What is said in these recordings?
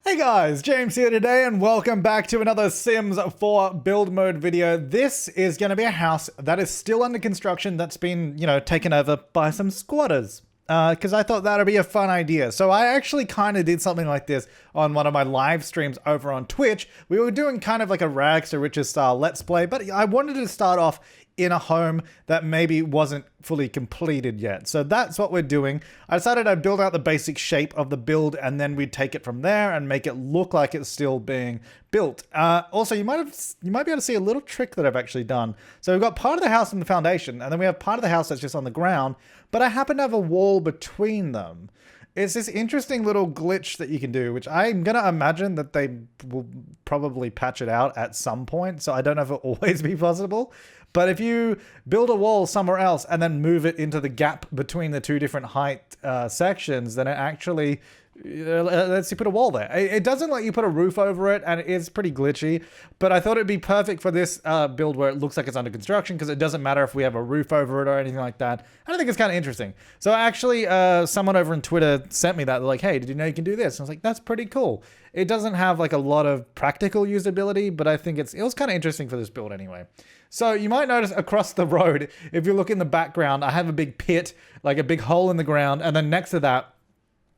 Hey guys, James here today and welcome back to another Sims 4 build mode video. This is going to be a house that is still under construction that's been, taken over by some squatters. Because I thought that would be a fun idea. So I actually kind of did something like this on one of my live streams over on Twitch. We were doing kind of like a rags to riches style let's play, but I wanted to start off in a home that maybe wasn't fully completed yet. So that's what we're doing. I decided I'd build out the basic shape of the build and then we'd take it from there and make it look like it's still being built. Also, you might be able to see a little trick that I've actually done. So we've got part of the house in the foundation and then we have part of the house that's just on the ground, but I happen to have a wall between them. It's this interesting little glitch that you can do, which I'm going to imagine that they will probably patch it out at some point. So I don't know if it'll always be possible. But if you build a wall somewhere else and then move it into the gap between the two different height sections, then it actually lets you put a wall there. It doesn't let you put a roof over it, and it is pretty glitchy. But I thought it'd be perfect for this build where it looks like it's under construction, because it doesn't matter if we have a roof over it or anything like that. I think it's kind of interesting. So actually, someone over on Twitter sent me that. They're like, hey, did you know you can do this? And I was like, that's pretty cool. It doesn't have like a lot of practical usability, but I think it was kind of interesting for this build anyway. So you might notice across the road, if you look in the background, I have a big pit, like a big hole in the ground. And then next to that,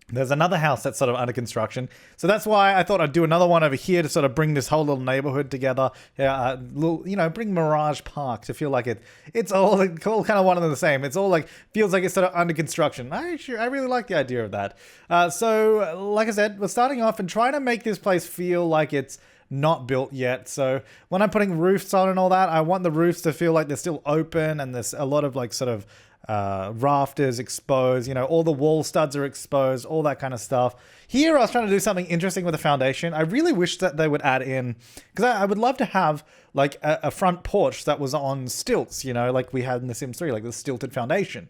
there's another house that's sort of under construction. So that's why I thought I'd do another one over here to sort of bring this whole little neighborhood together. Bring Mirage Park to feel like it's all kind of one and the same. It's all like, feels like it's sort of under construction. I really like the idea of that. So like I said, we're starting off and trying to make this place feel like it's not built yet. So when I'm putting roofs on and all that, I want the roofs to feel like they're still open and there's a lot of like sort of rafters exposed, all the wall studs are exposed, all that kind of stuff. Here I was trying to do something interesting with the foundation. I really wish that they would add in, because I would love to have like a front porch that was on stilts, like we had in The Sims 3, like the stilted foundation.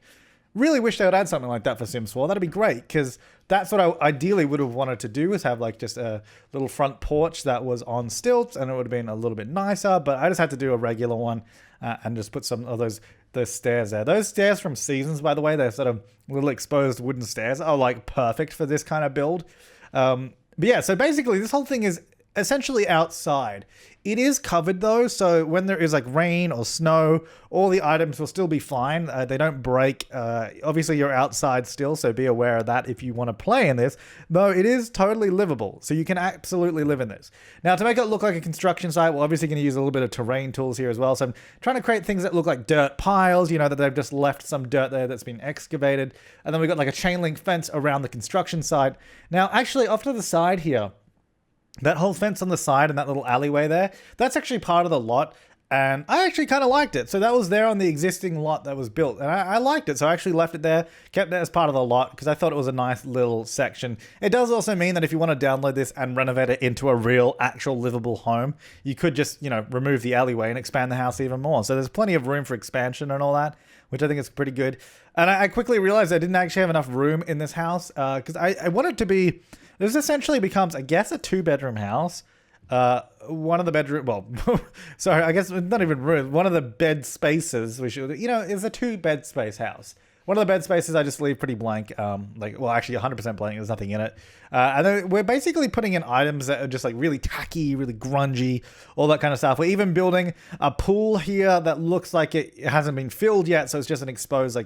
Really wish they would add something like that for Sims 4. That'd be great, because that's what I ideally would have wanted to do, is have like just a little front porch that was on stilts, and it would have been a little bit nicer, but I just had to do a regular one and just put some of those stairs there. Those stairs from Seasons, by the way, they're sort of little exposed wooden stairs, are like perfect for this kind of build. But yeah, so basically this whole thing is essentially outside. It is covered though, so when there is like rain or snow, all the items will still be fine. They don't break. Obviously you're outside still, so be aware of that if you want to play in this, though it is totally livable, so you can absolutely live in this. Now, to make it look like a construction site, we're obviously going to use a little bit of terrain tools here as well, so I'm trying to create things that look like dirt piles, that they've just left some dirt there that's been excavated, and then we've got like a chain link fence around the construction site. Now, actually, off to the side here, that whole fence on the side and that little alleyway there, that's actually part of the lot. And I actually kind of liked it. So that was there on the existing lot that was built. And I liked it. So I actually left it there, kept it as part of the lot, because I thought it was a nice little section. It does also mean that if you want to download this and renovate it into a real, actual livable home, you could just, remove the alleyway and expand the house even more. So there's plenty of room for expansion and all that, which I think is pretty good. And I quickly realized I didn't actually have enough room in this house, because I want it to be... This essentially becomes, I guess, a 2-bedroom house. One of the bedroom, well, sorry, I guess not even room. One of the bed spaces, is a 2-bed space house. One of the bed spaces I just leave pretty blank, actually 100% blank, there's nothing in it. And then we're basically putting in items that are just like really tacky, really grungy, all that kind of stuff. We're even building a pool here that looks like it hasn't been filled yet, so it's just an exposed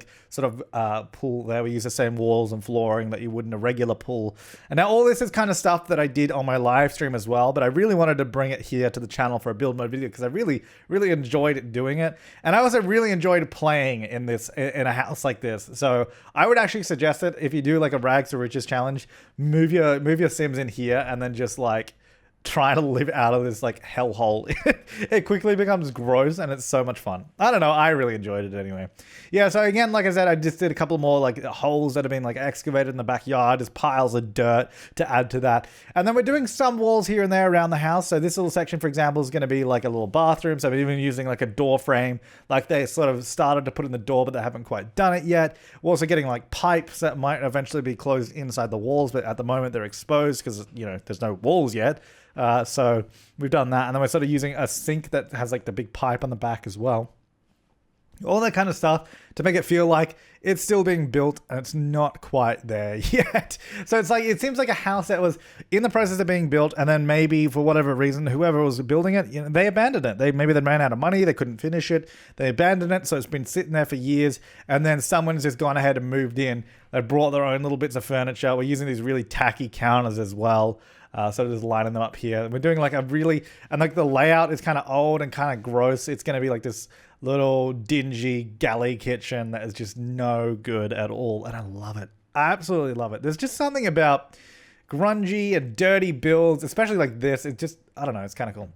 pool there. We use the same walls and flooring that you would in a regular pool. And now all this is kind of stuff that I did on my live stream as well, but I really wanted to bring it here to the channel for a build mode video, because I really, really enjoyed doing it. And I also really enjoyed playing in a house like this. So I would actually suggest that if you do like a rags to riches challenge, move your Sims in here and then just like try to live out of this like hellhole. It quickly becomes gross and it's so much fun. I don't know, I really enjoyed it anyway. Yeah, so again, like I said, I just did a couple more like holes that have been like excavated in the backyard. There's piles of dirt to add to that. And then we're doing some walls here and there around the house. So this little section, for example, is going to be like a little bathroom. So we're even using like a door frame, like they sort of started to put in the door, but they haven't quite done it yet. We're also getting like pipes that might eventually be closed inside the walls, but at the moment they're exposed because, there's no walls yet. So we've done that. And then we're sort of using a sink that has like the big pipe on the back as well. all that kind of stuff to make it feel like it's still being built and it's not quite there yet. So it's like, it seems like a house that was in the process of being built, and then maybe for whatever reason, whoever was building it, they abandoned it. Maybe they ran out of money, they couldn't finish it, they abandoned it, so it's been sitting there for years, and then someone's just gone ahead and moved in. They brought their own little bits of furniture. We're using these really tacky counters as well. So just lining them up here. We're doing like a really, and like the layout is kind of old and kind of gross. It's going to be like this little dingy galley kitchen that is just no good at all. And I love it. I absolutely love it. There's just something about grungy and dirty builds, especially like this. It just, I don't know, it's kind of cool.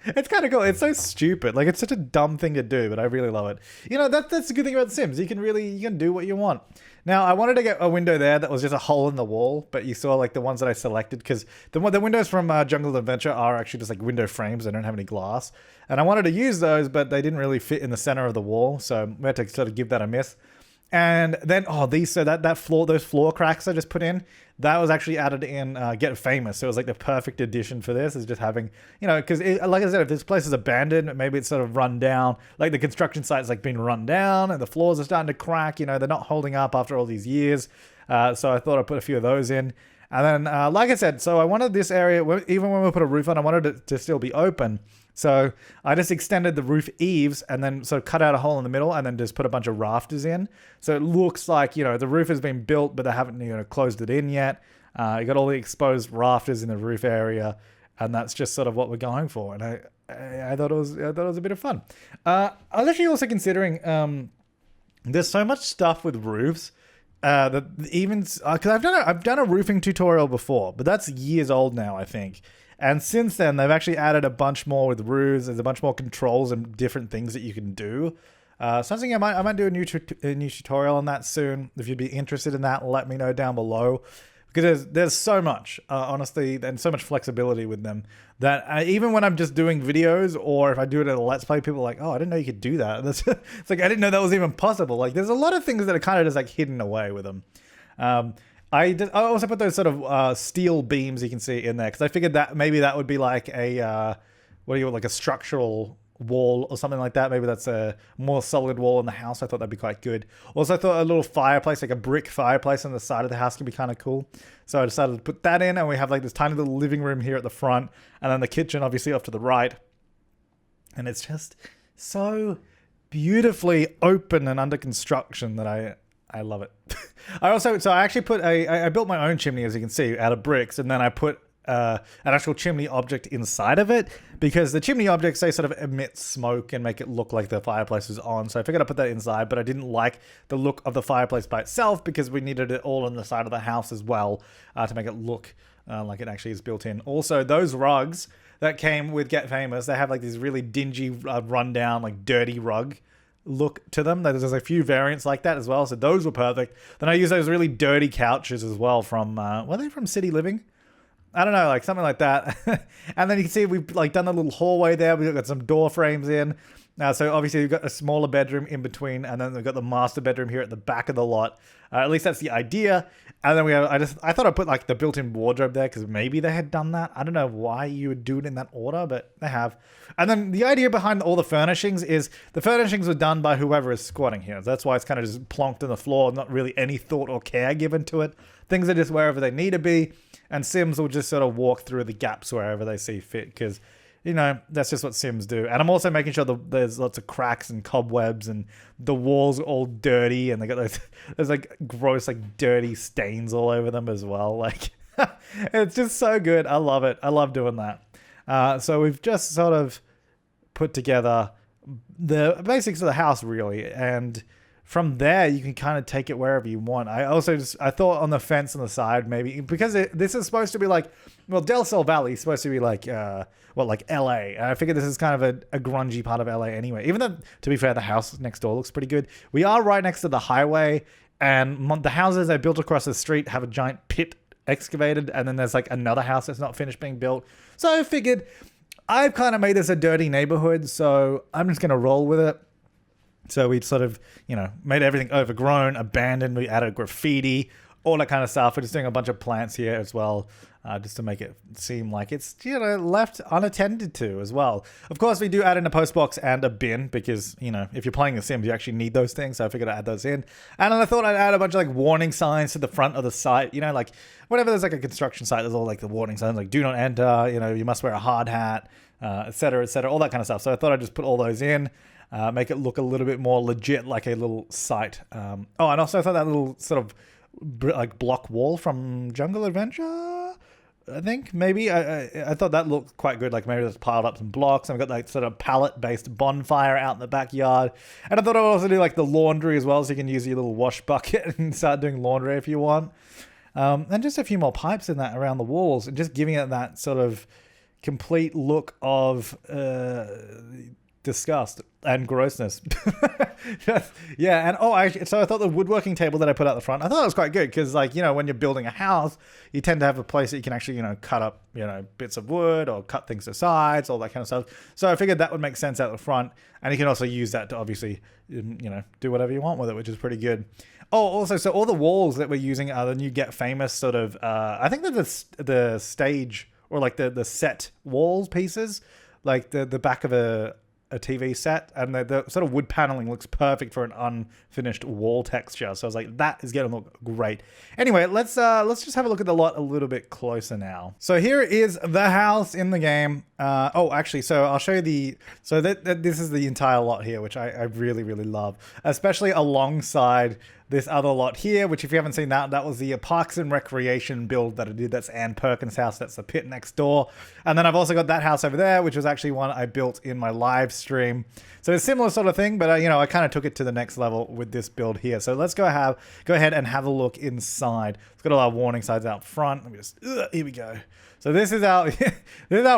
It's kind of cool. It's so stupid. Like, it's such a dumb thing to do, but I really love it. You know, that's the good thing about The Sims. You can do what you want. Now, I wanted to get a window there that was just a hole in the wall, but you saw like the ones that I selected, because the windows from Jungle Adventure are actually just like window frames. They don't have any glass. And I wanted to use those, but they didn't really fit in the center of the wall. So we had to sort of give that a miss. And then, those floor cracks I just put in, that was actually added in Get Famous. So it was like the perfect addition for this, is just having, because like I said, if this place is abandoned, maybe it's sort of run down, like the construction site's like been run down and the floors are starting to crack, they're not holding up after all these years. So I thought I'd put a few of those in. And then, like I said, so I wanted this area, even when we put a roof on, I wanted it to still be open. So I just extended the roof eaves and then sort of cut out a hole in the middle and then just put a bunch of rafters in. So it looks like, the roof has been built, but they haven't, closed it in yet. You got all the exposed rafters in the roof area, and that's just sort of what we're going for. And I thought it was a bit of fun. I was actually also considering, there's so much stuff with roofs. That even, because I've done a roofing tutorial before, but that's years old now, I think. And since then, they've actually added a bunch more with roofs. There's a bunch more controls and different things that you can do. So I was thinking I might do a new tutorial on that soon. If you'd be interested in that, let me know down below. Because there's so much, honestly, and so much flexibility with them that even when I'm just doing videos, or if I do it at a Let's Play, people are like, oh, I didn't know you could do that. It's like, I didn't know that was even possible. Like, there's a lot of things that are kind of just like hidden away with them. I also put those sort of steel beams you can see in there, because I figured that maybe that would be like a like a structural wall or something like that. Maybe that's a more solid wall in the house. I thought that'd be quite good. Also, I thought a little fireplace, like a brick fireplace on the side of the house, could be kind of cool. So I decided to put that in, and we have like this tiny little living room here at the front, and then the kitchen obviously off to the right. And it's just so beautifully open and under construction that I love it. I actually put I built my own chimney, as you can see, out of bricks, and then I put an actual chimney object inside of it, because the chimney objects, they sort of emit smoke and make it look like the fireplace is on. So I figured I'd put that inside, but I didn't like the look of the fireplace by itself, because we needed it all on the side of the house as well, to make it look like it actually is built in. Also, those rugs that came with Get Famous, they have like this really dingy, rundown, like dirty rug look to them. There's a few variants like that as well, so those were perfect. Then I used those really dirty couches as well from were they from City Living? I don't know, like something like that. And then you can see we've like done a little hallway there. We've got some door frames in. So obviously we've got a smaller bedroom in between, and then we've got the master bedroom here at the back of the lot. At least that's the idea. And then I thought I'd put like the built-in wardrobe there, because maybe they had done that. I don't know why you would do it in that order, but they have. And then the idea behind all the furnishings is the furnishings were done by whoever is squatting here. So that's why it's kind of just plonked on the floor, not really any thought or care given to it. Things are just wherever they need to be, and Sims will just sort of walk through the gaps wherever they see fit, because that's just what Sims do. And I'm also making sure there's lots of cracks and cobwebs, and the walls are all dirty, and they got there's like gross, like dirty stains all over them as well. Like, it's just so good. I love it. I love doing that. So we've just sort of put together the basics of the house, really, and from there you can kind of take it wherever you want. I thought on the fence on the side, maybe, because this is supposed to be like, well, Del Sol Valley is supposed to be like like LA, and I figured this is kind of a grungy part of LA anyway, even though, to be fair, the house next door looks pretty good. We are right next to the highway, and the houses I built across the street have a giant pit excavated, and then there's like another house that's not finished being built. So I figured I've kind of made this a dirty neighborhood, so I'm just going to roll with it. So we sort of, made everything overgrown, abandoned. We added graffiti all that kind of stuff. We're just doing a bunch of plants here as well, just to make it seem like it's, you know, left unattended to as well. Of course, we do add in a post box and a bin because, you know, if you're playing The Sims, you actually need those things. So I figured I'd add those in. And then I thought I'd add a bunch of like warning signs to the front of the site. You know, like whenever there's like a construction site, there's all like the warning signs like do not enter, you know, you must wear a hard hat, etc., all that kind of stuff. So I thought I'd just put all those in. Make it look a little bit more legit, like a little site. Oh, and also I thought that little sort of like block wall from Jungle Adventure, I think, maybe. I thought that looked quite good. Like maybe it's piled up some blocks, and we've got like sort of pallet-based bonfire out in the backyard. And I thought I'd also do like the laundry as well, so you can use your little wash bucket and start doing laundry if you want. And just a few more pipes in that around the walls, and just giving it that sort of complete look of disgust and grossness. Yeah, and so I thought the woodworking table that I put out the front, I thought it was quite good because, like, you know, when you're building a house, you tend to have a place that you can actually, you know, cut up, you know, bits of wood or cut things to sides, all that kind of stuff. So I figured that would make sense out the front, and you can also use that to obviously, you know, do whatever you want with it, which is pretty good. Oh, also, so all the walls that we're using are the new Get Famous sort of, I think they're the stage or like the set walls pieces, like the back of a TV set, and the sort of wood paneling looks perfect for an unfinished wall texture. So I was like, that is going to look great. Anyway, let's just have a look at the lot a little bit closer now. So here is the house in the game. Oh, actually, so I'll show you this is the entire lot here, which I really, really love, especially alongside this other lot here, which if you haven't seen that was the Parks and Recreation build that I did. That's Ann Perkins' house. That's the pit next door. And then I've also got that house over there, which was actually one I built in my live stream. So it's a similar sort of thing, but you know, I kind of took it to the next level with this build here. So let's go ahead and have a look inside. It's got a lot of warning signs out front. Let me just, here we go. So this is our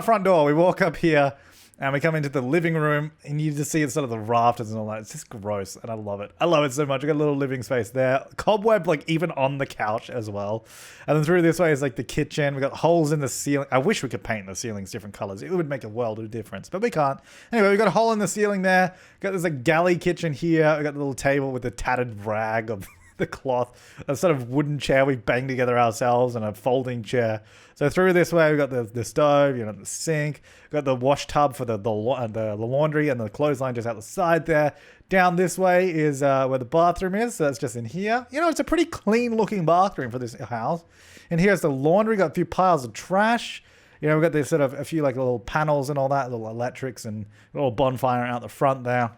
front door. We walk up here and we come into the living room, and you just see it's sort of the rafters and all that. It's just gross, and I love it. I love it so much. I got a little living space there. Cobweb, like, even on the couch as well. And then through this way is, like, the kitchen. We got holes in the ceiling. I wish we could paint the ceilings different colors. It would make a world of difference, but we can't. Anyway, we got a hole in the ceiling there. Got this, like, Galley Kitchen here. We got the little table with the tattered rag of the cloth, a sort of wooden chair we banged together ourselves, and a folding chair. So through this way, we got the stove, you know, the sink, got the wash tub for the laundry, and the clothesline just out the side there. Down this way is where the bathroom is, so that's just in here. You know, it's a pretty clean looking bathroom for this house. And here's the laundry, got a few piles of trash. You know, we've got this sort of a few like little panels and all that, little electrics, and a little bonfire out the front there.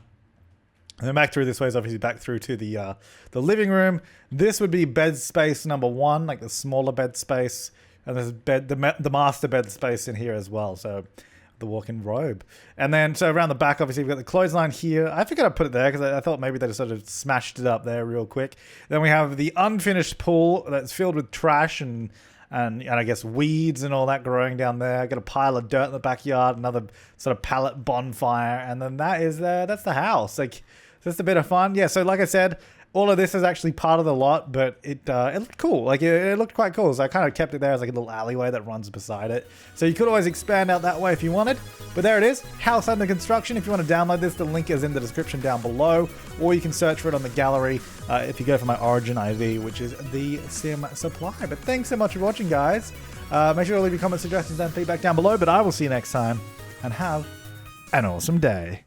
And then back through this way is obviously back through to the living room. This would be bed space number 1, like the smaller bed space. And there's the master bed space in here as well. So the walk-in robe. And then, so around the back, obviously, we've got the clothesline here. I figured I'd put it there because I thought maybe they just sort of smashed it up there real quick. Then we have the unfinished pool that's filled with trash and I guess weeds and all that growing down there. Got a pile of dirt in the backyard, another sort of pallet bonfire. And then that's the house. Like, just a bit of fun. Yeah, so like I said, all of this is actually part of the lot, but it looked cool. Like, it looked quite cool. So I kind of kept it there as like a little alleyway that runs beside it. So you could always expand out that way if you wanted. But there it is, house under construction. If you want to download this, the link is in the description down below. Or you can search for it on the gallery if you go for my origin ID, which is the Sim Supply. But thanks so much for watching, guys. Make sure to leave your comments, suggestions, and feedback down below. But I will see you next time, and have an awesome day.